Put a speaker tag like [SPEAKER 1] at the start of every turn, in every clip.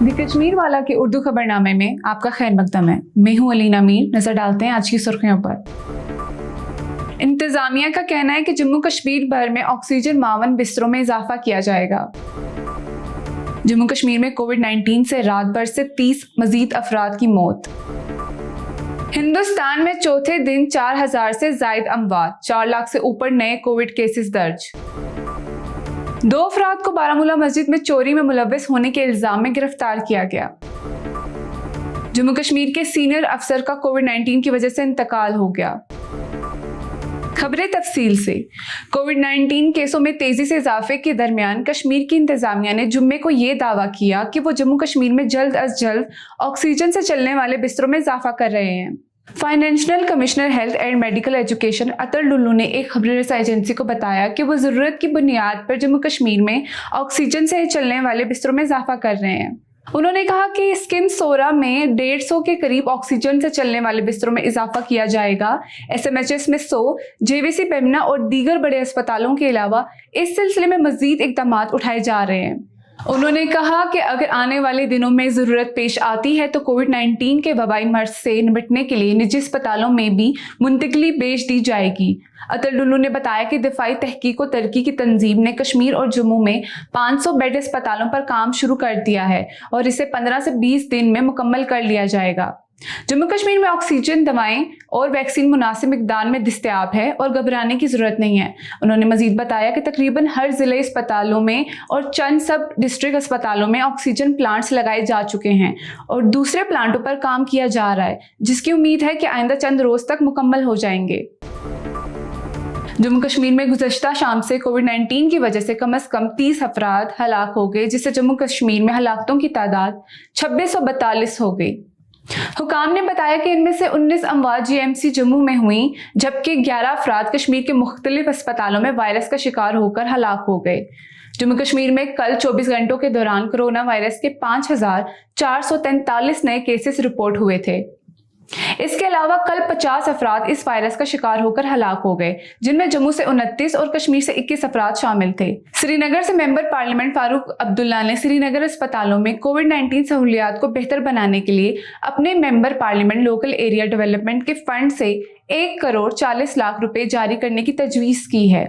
[SPEAKER 1] The Kashmir वाला के उर्दू खबरनामे में आपका खैर मकदम है। मैं हूं अलीना मीर। नजर डालते हैं आज की सुर्खियों पर। इंतजामिया का कहना है कि जम्मू कश्मीर भर में ऑक्सीजन 52 बिस्तरों में इजाफा किया जाएगा। जम्मू कश्मीर में कोविड-19 से रात भर से 30 मजीद अफराद की मौत। हिंदुस्तान में चौथे दिन 4000 से जायद अमवात, 4 लाख से ऊपर नए कोविड केसेस दर्ज। 2 अफराद को बारामूला मस्जिद में चोरी में मुलव्वस होने के इल्जाम में गिरफ्तार किया गया। जम्मू कश्मीर के सीनियर अफसर का कोविड-19 की वजह से इंतकाल हो गया। खबरें तफसील से। कोविड-19 केसों में तेजी से इजाफे के दरमियान कश्मीर की इंतजामिया ने जुम्मे को ये दावा किया कि वो जम्मू कश्मीर में जल्द अज जल्द ऑक्सीजन से चलने वाले बिस्तरों में इजाफा कर रहे हैं। Financial commissioner health and medical education Atar Lullu ने एक खबरें रसा एजेंसी को बताया कि वो जरूरत की बुनियाद पर जम्मू कश्मीर में ऑक्सीजन से चलने वाले बिस्तरों में इजाफा कर रहे हैं। उन्होंने कहा कि स्किन सोरा में 150 के करीब ऑक्सीजन से चलने वाले बिस्तरों में इजाफा किया जाएगा। SMHS में 100, JVC बेमना और दीगर बड़े अस्पतालों के अलावा इस सिलसिले में मजीद इकदाम उठाए जा रहे हैं। उन्होंने कहा कि अगर आने वाले दिनों में जरूरत पेश आती है तो कोविड-19 के वबाई मर्ज से निपटने के लिए निजी अस्पतालों में भी मुंतकली भेज दी जाएगी। अतर लुल्लू ने बताया कि दिफाई तहकीक और तरक्की की तंजीम ने कश्मीर और जम्मू में 500 बेड अस्पतालों पर काम शुरू कर दिया है और इसे 15 से 20 दिन में मुकम्मल कर लिया जाएगा। जम्मू कश्मीर में ऑक्सीजन, दवाएं और वैक्सीन मुनासिब मिकदार में दस्तयाब है और घबराने की जरूरत नहीं है। उन्होंने मजीद बताया कि तकरीबन हर जिले अस्पतालों में और चंद सब डिस्ट्रिक्ट अस्पतालों में ऑक्सीजन प्लांट्स लगाए जा चुके हैं और दूसरे प्लांटों पर काम किया जा रहा है, जिसकी उम्मीद है कि आइंदा चंद रोज तक मुकम्मल हो जाएंगे। जम्मू कश्मीर में गुज़श्ता शाम से कोविड-19 की वजह से कम 30 अफराद हलाक हो गए, जिससे जम्मू कश्मीर में हलाकतों की तादाद 2642 हो गई। हुकाम ने बताया कि इनमें से 19 अमवात GMC जम्मू में हुई, जबकि 11 अफराद कश्मीर के मुख्तलिफ अस्पतालों में वायरस का शिकार होकर हलाक हो गए। जम्मू कश्मीर में कल 24 घंटों के दौरान कोरोना वायरस के 5443 नए केसेस रिपोर्ट हुए थे। इसके अलावा कल 50 अफराद इस वायरस का शिकार होकर हलाक हो गए, जिनमें जम्मू से 29 और कश्मीर से 21 अफराद शामिल थे। श्रीनगर से मेंबर पार्लियामेंट फारूक अब्दुल्ला ने श्रीनगर अस्पतालों में कोविड-19 सहूलियात को बेहतर बनाने के लिए अपने member parliament local area development के फंड से 1 करोड़ 40 लाख रुपए जारी करने की तजवीज की है।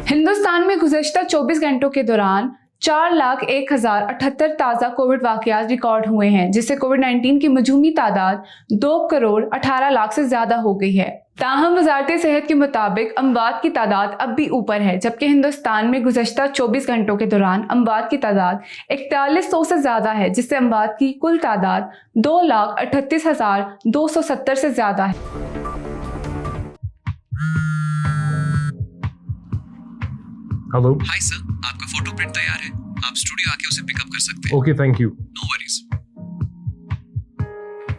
[SPEAKER 1] हिंदुस्तान में गुज़श्ता 24 घंटों के दौरान 4,01,078 ताज़ा कोविड वाक़यात रिकॉर्ड हुए हैं, जिससे कोविड-19 की मजूमी तादाद 2 करोड़ 18 लाख से ज्यादा हो गई है। ताहम वजारत सेहत के मुताबिक अमवात की तादाद अब भी ऊपर है, जबकि हिंदुस्तान में गुज़श्ता 24 घंटों के दौरान अमवात की तादाद 4100 से ज्यादा है, जिससे अमवात की कुल तादाद 2,38,270 से ज्यादा है।
[SPEAKER 2] हेलो।
[SPEAKER 3] हाय सर, आपका फोटो प्रिंट तैयार है। आप स्टूडियो आके उसे पिकअप कर सकते हैं।
[SPEAKER 2] Okay, thank you.
[SPEAKER 3] No worries.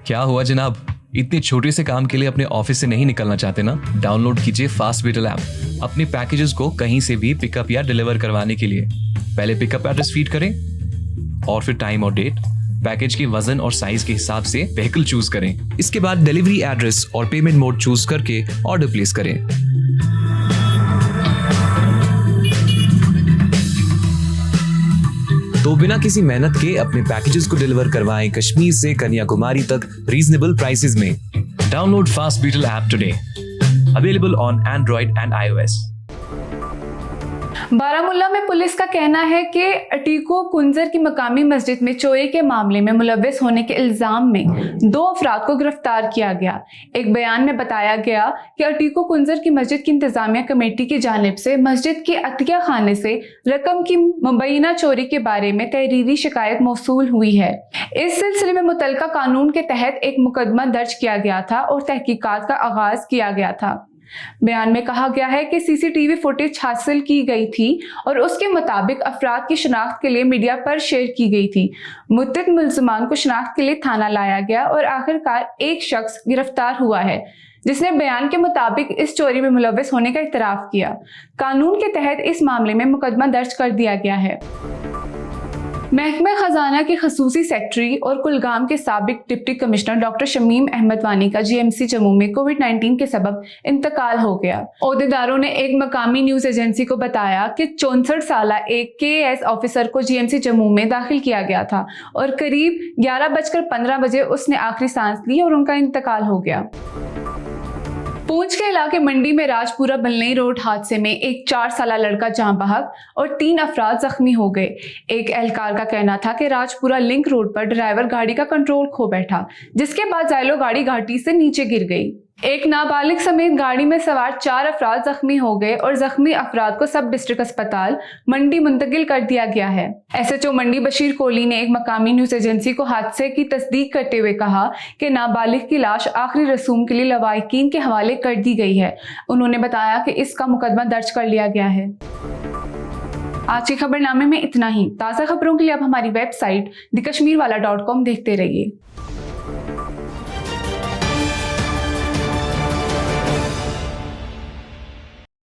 [SPEAKER 3] क्या हुआ जनाब, इतने छोटे से काम के लिए अपने ऑफिस से नहीं निकलना चाहते ना? डाउनलोड कीजिए फास्ट बीटल ऐप अपने पैकेजेस को कहीं से भी पिकअप या डिलीवर करवाने के लिए। पहले पिकअप एड्रेस फीड करें और फिर टाइम और डेट, पैकेज के वजन और साइज के हिसाब से व्हीकल चूज करें। इसके बाद डिलीवरी एड्रेस और पेमेंट मोड चूज करके ऑर्डर प्लेस करें। तो बिना किसी मेहनत के अपने पैकेजेस को डिलीवर करवाएं कश्मीर से कन्याकुमारी तक रीजनेबल प्राइसेस में। Download fast beetle app today, available on Android and iOS।
[SPEAKER 1] Baramulla में पुलिस का कहना है कि अटीको कुंजर की मकामी मस्जिद में चोरी के मामले में मुलव्वस होने के इल्जाम में 2 अफराद को गिरफ्तार किया गया। एक बयान में बताया गया कि अटीको कुंजर की मस्जिद की इंतजामिया कमेटी की जानिब से मस्जिद के अतिया खाने से रकम की मुबैना चोरी के बारे में तहरीरी शिकायत मौसूल हुई है। इस सिलसिले में मुतलका कानून के तहत एक मुकदमा दर्ज किया गया था और तहकीकात का आगाज किया गया था। बयान में कहा गया है कि CCTV फुटेज हासिल की गई थी और उसके मुताबिक अफराद की शनाख्त के लिए मीडिया पर शेयर की गई थी। मुद्दत मुल्ज़मान को शनाख्त के लिए थाना लाया गया और आखिरकार एक शख्स गिरफ्तार हुआ है, जिसने बयान के मुताबिक इस चोरी में मुलव्वस होने का इतराफ किया। कानून के तहत इस मामले में मुकदमा दर्ज कर दिया गया है। महकमा खजाना के खसूसी सेक्रेटरी और कुलगाम के साबिक deputy commissioner doctor Shamim Ahmad Wani का जीएमसी जम्मू में कोविड-19 के सबब इंतकाल हो गया। ओहदेदारों ने एक मकामी न्यूज एजेंसी को बताया कि 64 साला एक KAS ऑफिसर को जीएमसी जम्मू में दाखिल किया गया था और करीब 11:15 बजे उसने आखिरी सांस ली और उनका इंतकाल हो गया। पूंछ के इलाके मंडी में राजपुरा बलनई रोड हादसे में एक 4 साला लड़का जाँ बहक और 3 अफराद जख्मी हो गए। एक एहलकार का कहना था कि राजपुरा लिंक रोड पर ड्राइवर गाड़ी का कंट्रोल खो बैठा, जिसके बाद जायलो गाड़ी घाटी से नीचे गिर गई। एक नाबालिग समेत गाड़ी में सवार 4 अफराद जख्मी हो गए और जख्मी अफराद को सब डिस्ट्रिक्ट अस्पताल मंडी मुंतकिल कर दिया गया है। SHO मंडी बशीर कोहली ने एक मकामी न्यूज एजेंसी को हादसे की तस्दीक करते हुए कहा कि नाबालिग की लाश आखिरी रसूम के लिए लवाहिकीन के हवाले कर दी गई है। उन्होंने बताया कि इसका मुकदमा दर्ज कर लिया गया है। आज के खबरनामे में इतना ही। ताज़ा खबरों के लिए आप हमारी वेबसाइट thekashmirwala.com देखते रहिए।